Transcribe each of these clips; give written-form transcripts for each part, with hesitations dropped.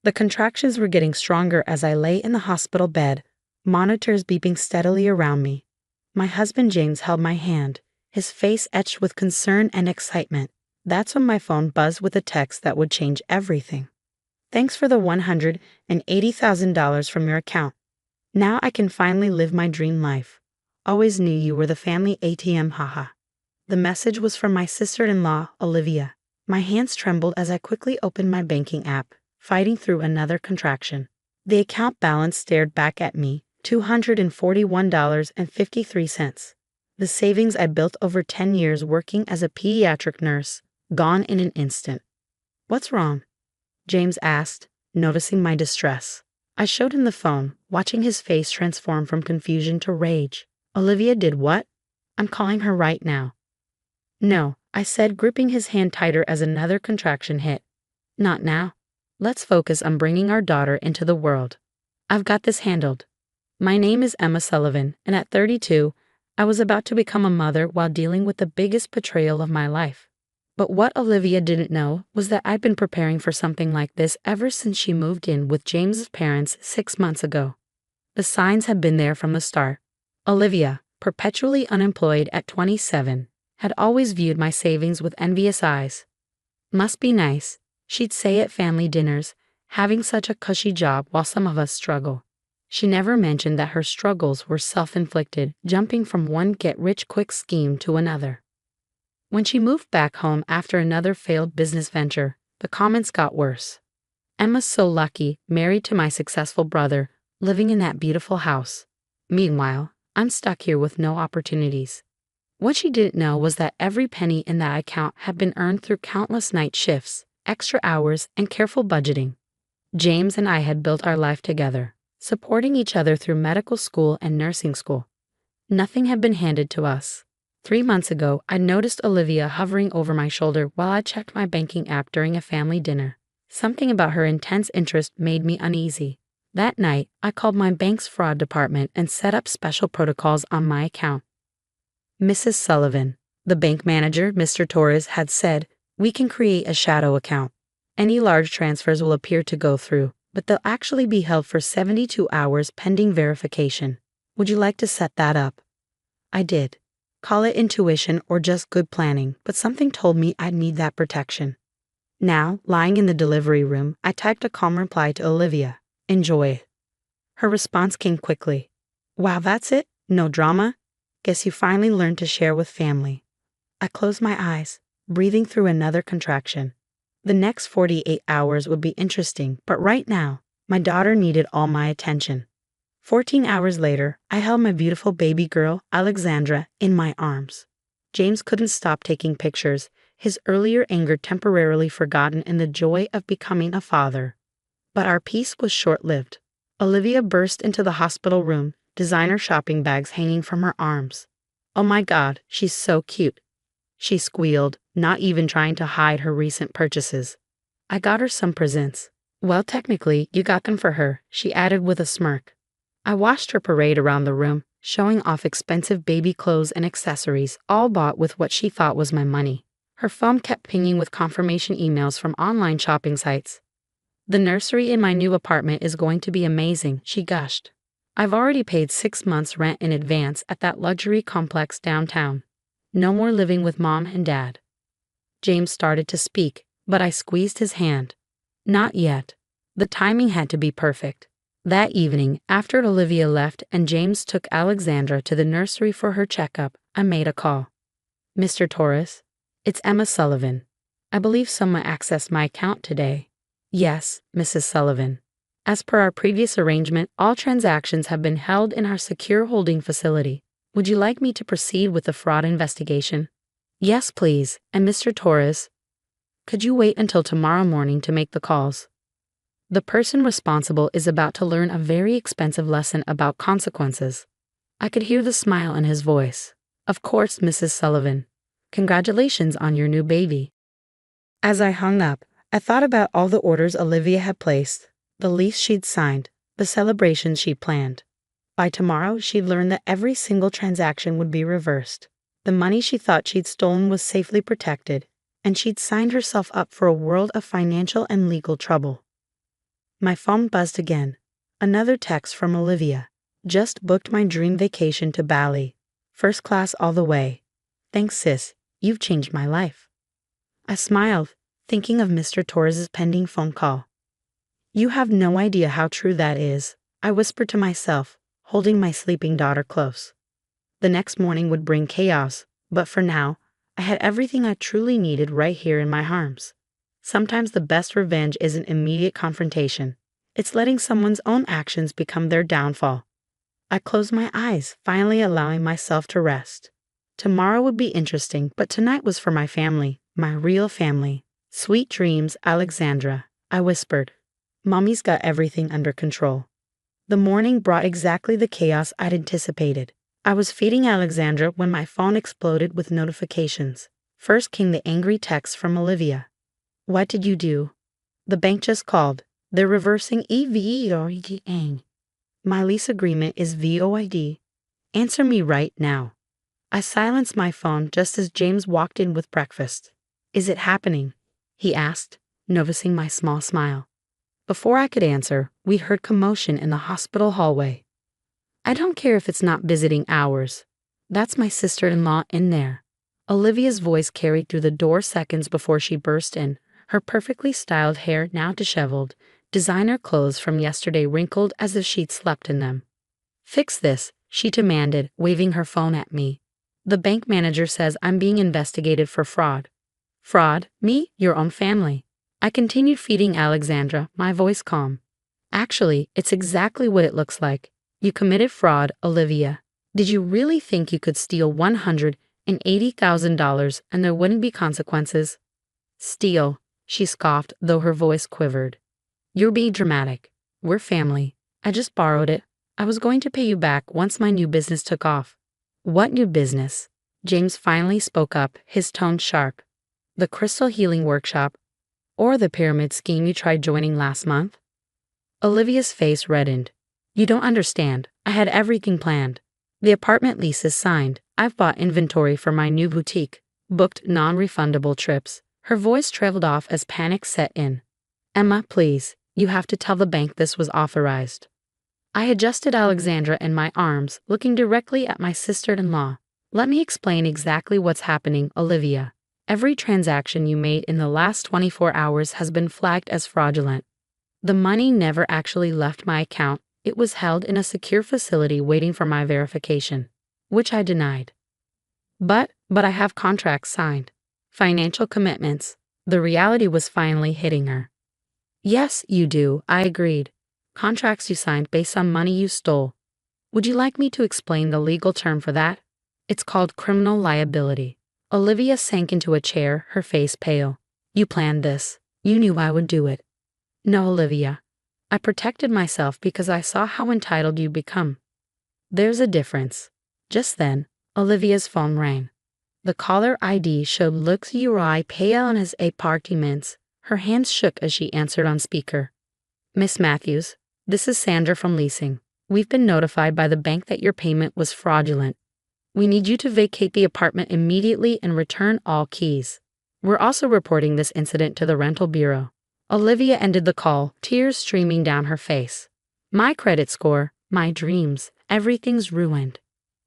The contractions were getting stronger as I lay in the hospital bed, monitors beeping steadily around me. My husband James held my hand, his face etched with concern and excitement. That's when my phone buzzed with a text that would change everything. Thanks for the $180,000 from your account. Now I can finally live my dream life. Always knew you were the family ATM, haha. The message was from my sister-in-law, Olivia. My hands trembled as I quickly opened my banking app, fighting through another contraction. The account balance stared back at me, $241.53. The savings I built over 10 years working as a pediatric nurse, gone in an instant. What's wrong? James asked, noticing my distress. I showed him the phone, watching his face transform from confusion to rage. Olivia did what? I'm calling her right now. No, I said, gripping his hand tighter as another contraction hit. Not now. Let's focus on bringing our daughter into the world. I've got this handled. My name is Emma Sullivan, and at 32, I was about to become a mother while dealing with the biggest betrayal of my life. But what Olivia didn't know was that I'd been preparing for something like this ever since she moved in with James's parents 6 months ago. The signs had been there from the start. Olivia, perpetually unemployed at 27, had always viewed my savings with envious eyes. Must be nice, she'd say at family dinners, having such a cushy job while some of us struggle. She never mentioned that her struggles were self-inflicted, jumping from one get-rich-quick scheme to another. When she moved back home after another failed business venture, the comments got worse. Emma's so lucky, married to my successful brother, living in that beautiful house. Meanwhile, I'm stuck here with no opportunities. What she didn't know was that every penny in that account had been earned through countless night shifts, extra hours, and careful budgeting. James and I had built our life together, supporting each other through medical school and nursing school. Nothing had been handed to us. 3 months ago, I noticed Olivia hovering over my shoulder while I checked my banking app during a family dinner. Something about her intense interest made me uneasy. That night, I called my bank's fraud department and set up special protocols on my account. Mrs. Sullivan, the bank manager, Mr. Torres, had said, we can create a shadow account. Any large transfers will appear to go through, but they'll actually be held for 72 hours pending verification. Would you like to set that up? I did. Call it intuition or just good planning, but something told me I'd need that protection. Now, lying in the delivery room, I typed a calm reply to Olivia. Enjoy. Her response came quickly. Wow, that's it? No drama? Guess you finally learned to share with family. I closed my eyes, breathing through another contraction. The next 48 hours would be interesting, but right now, my daughter needed all my attention. 14 hours later, I held my beautiful baby girl, Alexandra, in my arms. James couldn't stop taking pictures, his earlier anger temporarily forgotten in the joy of becoming a father. But our peace was short-lived. Olivia burst into the hospital room, designer shopping bags hanging from her arms. Oh my God, she's so cute. She squealed, not even trying to hide her recent purchases. I got her some presents. Well, technically, you got them for her, she added with a smirk. I watched her parade around the room, showing off expensive baby clothes and accessories, all bought with what she thought was my money. Her phone kept pinging with confirmation emails from online shopping sites. The nursery in my new apartment is going to be amazing, she gushed. I've already paid 6 months' rent in advance at that luxury complex downtown. No more living with Mom and Dad. James started to speak, but I squeezed his hand. Not yet. The timing had to be perfect. That evening, after Olivia left and James took Alexandra to the nursery for her checkup, I made a call. Mr. Torres, it's Emma Sullivan. I believe someone accessed my account today. Yes, Mrs. Sullivan. As per our previous arrangement, all transactions have been held in our secure holding facility. Would you like me to proceed with the fraud investigation? Yes, please. And Mr. Torres, could you wait until tomorrow morning to make the calls? The person responsible is about to learn a very expensive lesson about consequences. I could hear the smile in his voice. Of course, Mrs. Sullivan. Congratulations on your new baby. As I hung up, I thought about all the orders Olivia had placed, the lease she'd signed, the celebrations she'd planned. By tomorrow, she'd learn that every single transaction would be reversed. The money she thought she'd stolen was safely protected, and she'd signed herself up for a world of financial and legal trouble. My phone buzzed again. Another text from Olivia. Just booked my dream vacation to Bali. First class all the way. Thanks, sis. You've changed my life. I smiled, thinking of Mr. Torres's pending phone call. You have no idea how true that is, I whispered to myself, holding my sleeping daughter close. The next morning would bring chaos, but for now, I had everything I truly needed right here in my arms. Sometimes the best revenge isn't immediate confrontation. It's letting someone's own actions become their downfall. I closed my eyes, finally allowing myself to rest. Tomorrow would be interesting, but tonight was for my family, my real family. Sweet dreams, Alexandra, I whispered. Mommy's got everything under control. The morning brought exactly the chaos I'd anticipated. I was feeding Alexandra when my phone exploded with notifications. First came the angry text from Olivia. What did you do? The bank just called. They're reversing Everything. My lease agreement is void. Answer me right now. I silenced my phone just as James walked in with breakfast. Is it happening? He asked, noticing my small smile. Before I could answer, we heard commotion in the hospital hallway. I don't care if it's not visiting hours. That's my sister-in-law in there. Olivia's voice carried through the door seconds before she burst in, her perfectly styled hair now disheveled, designer clothes from yesterday wrinkled as if she'd slept in them. Fix this, she demanded, waving her phone at me. The bank manager says I'm being investigated for fraud. Fraud? Me? Your own family. I continued feeding Alexandra, my voice calm. Actually, it's exactly what it looks like. You committed fraud, Olivia. Did you really think you could steal $180,000 and there wouldn't be consequences? Steal, she scoffed, though her voice quivered. You're being dramatic. We're family. I just borrowed it. I was going to pay you back once my new business took off. What new business? James finally spoke up, his tone sharp. The crystal healing workshop? Or the pyramid scheme you tried joining last month? Olivia's face reddened. You don't understand. I had everything planned. The apartment lease is signed. I've bought inventory for my new boutique, booked non-refundable trips. Her voice trailed off as panic set in. Emma, please, you have to tell the bank this was authorized. I adjusted Alexandra in my arms, looking directly at my sister-in-law. Let me explain exactly what's happening, Olivia. Every transaction you made in the last 24 hours has been flagged as fraudulent. The money never actually left my account. It was held in a secure facility waiting for my verification, which I denied. But I have contracts signed. Financial commitments. The reality was finally hitting her. Yes, you do, I agreed. Contracts you signed based on money you stole. Would you like me to explain the legal term for that? It's called criminal liability. Olivia sank into a chair, her face pale. You planned this. You knew I would do it. No, Olivia. I protected myself because I saw how entitled you become. There's a difference. Just then, Olivia's phone rang. The caller ID showed Luxury Payones Apartments. Her hands shook as she answered on speaker. Miss Matthews, this is Sandra from leasing. We've been notified by the bank that your payment was fraudulent. We need you to vacate the apartment immediately and return all keys. We're also reporting this incident to the rental bureau. Olivia ended the call, tears streaming down her face. My credit score, my dreams, everything's ruined.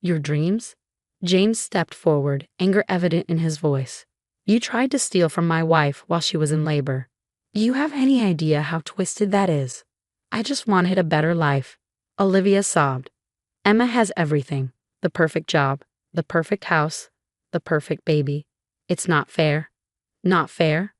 Your dreams? James stepped forward, anger evident in his voice. You tried to steal from my wife while she was in labor. Do you have any idea how twisted that is? I just wanted a better life. Olivia sobbed. Emma has everything. The perfect job, the perfect house, the perfect baby. It's not fair. Not fair?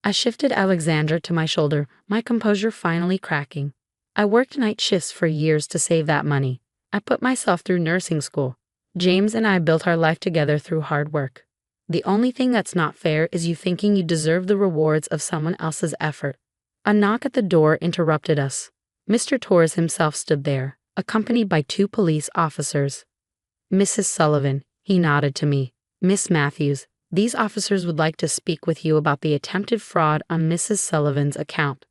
I shifted Alexandra to my shoulder, my composure finally cracking. I worked night shifts for years to save that money. I put myself through nursing school. James and I built our life together through hard work. The only thing that's not fair is you thinking you deserve the rewards of someone else's effort. A knock at the door interrupted us. Mr. Torres himself stood there, accompanied by 2 police officers. Mrs. Sullivan, he nodded to me. Miss Matthews, these officers would like to speak with you about the attempted fraud on Mrs. Sullivan's account.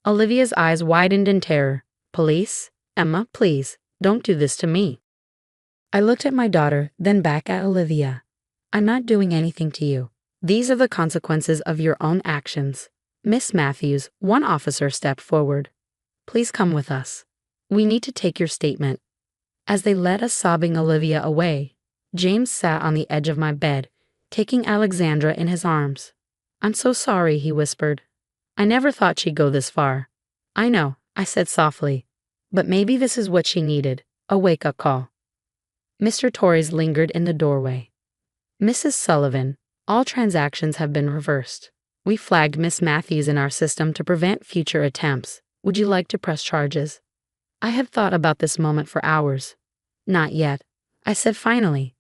Olivia's eyes widened in terror. Police? Emma, please, don't do this to me. I looked at my daughter, then back at Olivia. I'm not doing anything to you. These are the consequences of your own actions. Miss Matthews, one officer stepped forward. Please come with us. We need to take your statement. As they led us sobbing Olivia away, James sat on the edge of my bed, taking Alexandra in his arms. I'm so sorry, he whispered. I never thought she'd go this far. I know, I said softly. But maybe this is what she needed, a wake-up call. Mr. Torres lingered in the doorway. Mrs. Sullivan, all transactions have been reversed. We flagged Miss Matthews in our system to prevent future attempts. Would you like to press charges? I had thought about this moment for hours. Not yet, I said finally.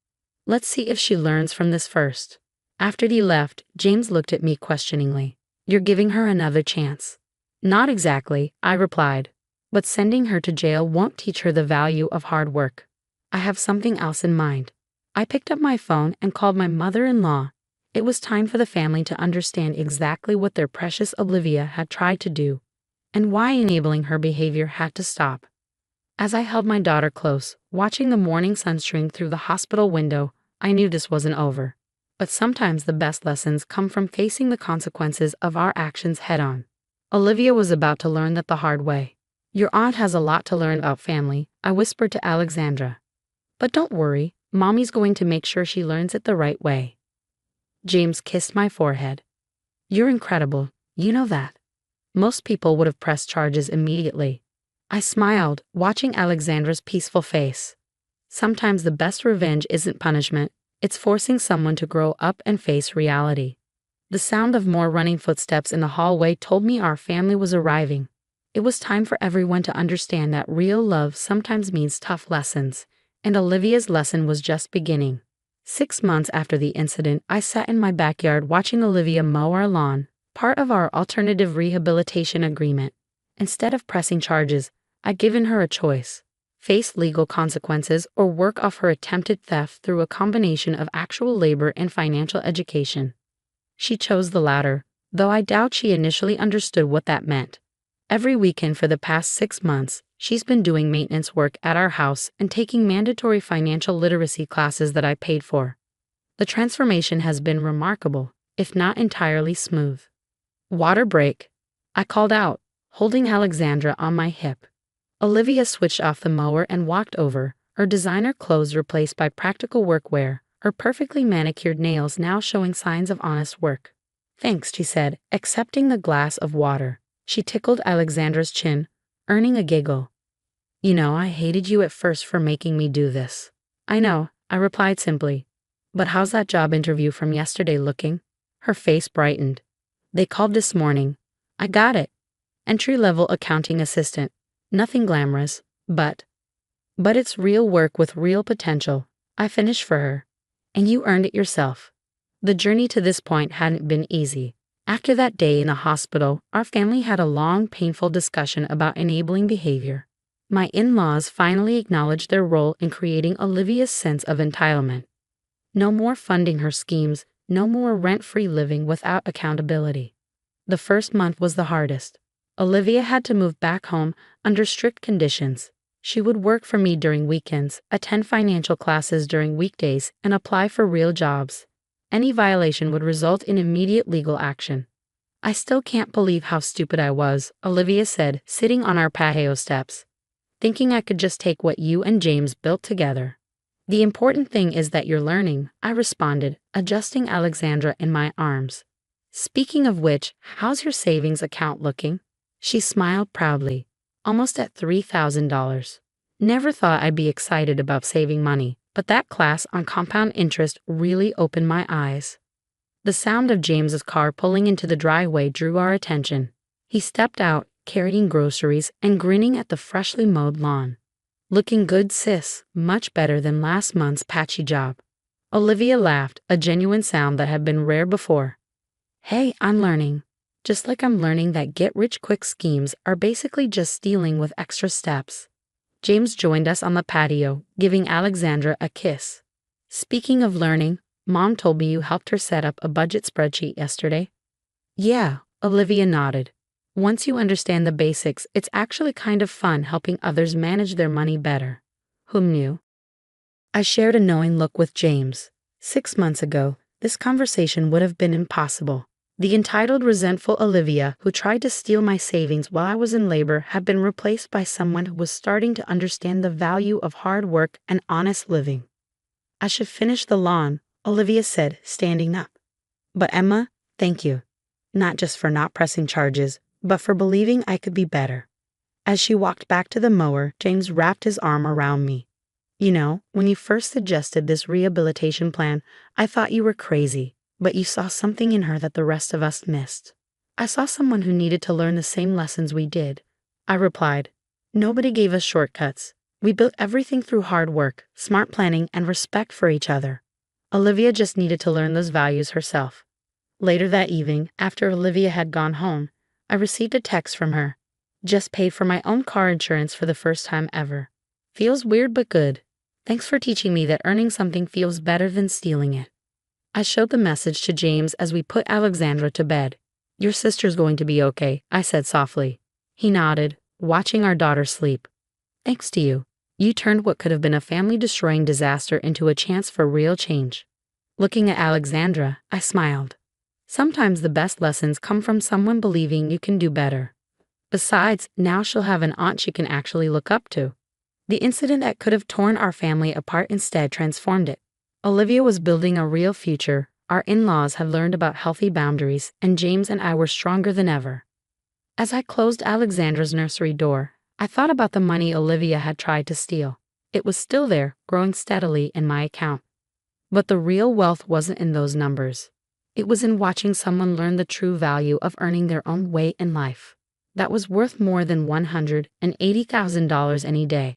Let's see if she learns from this first. After he left, James looked at me questioningly. You're giving her another chance. Not exactly, I replied. But sending her to jail won't teach her the value of hard work. I have something else in mind. I picked up my phone and called my mother-in-law. It was time for the family to understand exactly what their precious Olivia had tried to do, and why enabling her behavior had to stop. As I held my daughter close, watching the morning sun stream through the hospital window, I knew this wasn't over. But sometimes the best lessons come from facing the consequences of our actions head-on. Olivia was about to learn that the hard way. Your aunt has a lot to learn about family, I whispered to Alexandra. But don't worry, Mommy's going to make sure she learns it the right way. James kissed my forehead. You're incredible, you know that. Most people would have pressed charges immediately. I smiled, watching Alexandra's peaceful face. Sometimes the best revenge isn't punishment, it's forcing someone to grow up and face reality. The sound of more running footsteps in the hallway told me our family was arriving. It was time for everyone to understand that real love sometimes means tough lessons, and Olivia's lesson was just beginning. 6 months after the incident, I sat in my backyard watching Olivia mow our lawn, part of our alternative rehabilitation agreement. Instead of pressing charges, I'd given her a choice: face legal consequences or work off her attempted theft through a combination of actual labor and financial education. She chose the latter, though I doubt she initially understood what that meant. Every weekend for the past 6 months, she's been doing maintenance work at our house and taking mandatory financial literacy classes that I paid for. The transformation has been remarkable, if not entirely smooth. Water break, I called out, holding Alexandra on my hip. Olivia switched off the mower and walked over, her designer clothes replaced by practical workwear, her perfectly manicured nails now showing signs of honest work. Thanks, she said, accepting the glass of water. She tickled Alexandra's chin, earning a giggle. You know, I hated you at first for making me do this. I know, I replied simply. But how's that job interview from yesterday looking? Her face brightened. They called this morning. I got it. Entry-level accounting assistant. Nothing glamorous, but it's real work with real potential. I finished for her. And you earned it yourself. The journey to this point hadn't been easy. After that day in the hospital, our family had a long, painful discussion about enabling behavior. My in-laws finally acknowledged their role in creating Olivia's sense of entitlement. No more funding her schemes, no more rent-free living without accountability. The first month was the hardest. Olivia had to move back home under strict conditions. She would work for me during weekends, attend financial classes during weekdays, and apply for real jobs. Any violation would result in immediate legal action. I still can't believe how stupid I was, Olivia said, sitting on our patio steps. Thinking I could just take what you and James built together. The important thing is that you're learning, I responded, adjusting Alexandra in my arms. Speaking of which, how's your savings account looking? She smiled proudly, almost at $3,000. Never thought I'd be excited about saving money, but that class on compound interest really opened my eyes. The sound of James's car pulling into the driveway drew our attention. He stepped out, carrying groceries and grinning at the freshly mowed lawn. Looking good, sis, much better than last month's patchy job. Olivia laughed, a genuine sound that had been rare before. Hey, I'm learning. Just like I'm learning that get-rich-quick schemes are basically just stealing with extra steps. James joined us on the patio, giving Alexandra a kiss. Speaking of learning, Mom told me you helped her set up a budget spreadsheet yesterday. Yeah, Olivia nodded. Once you understand the basics, it's actually kind of fun helping others manage their money better. Whom knew? I shared a knowing look with James. 6 months ago, this conversation would have been impossible. The entitled, resentful Olivia, who tried to steal my savings while I was in labor, had been replaced by someone who was starting to understand the value of hard work and honest living. I should finish the lawn, Olivia said, standing up. But Emma, thank you. Not just for not pressing charges, but for believing I could be better. As she walked back to the mower, James wrapped his arm around me. You know, when you first suggested this rehabilitation plan, I thought you were crazy, but you saw something in her that the rest of us missed. I saw someone who needed to learn the same lessons we did. I replied, nobody gave us shortcuts. We built everything through hard work, smart planning, and respect for each other. Olivia just needed to learn those values herself. Later that evening, after Olivia had gone home, I received a text from her. Just paid for my own car insurance for the first time ever. Feels weird but good. Thanks for teaching me that earning something feels better than stealing it. I showed the message to James as we put Alexandra to bed. Your sister's going to be okay, I said softly. He nodded, watching our daughter sleep. Thanks to you. You turned what could have been a family-destroying disaster into a chance for real change. Looking at Alexandra, I smiled. Sometimes the best lessons come from someone believing you can do better. Besides, now she'll have an aunt she can actually look up to. The incident that could have torn our family apart instead transformed it. Olivia was building a real future, our in-laws had learned about healthy boundaries, and James and I were stronger than ever. As I closed Alexandra's nursery door, I thought about the money Olivia had tried to steal. It was still there, growing steadily in my account. But the real wealth wasn't in those numbers. It was in watching someone learn the true value of earning their own way in life. That was worth more than $180,000 any day.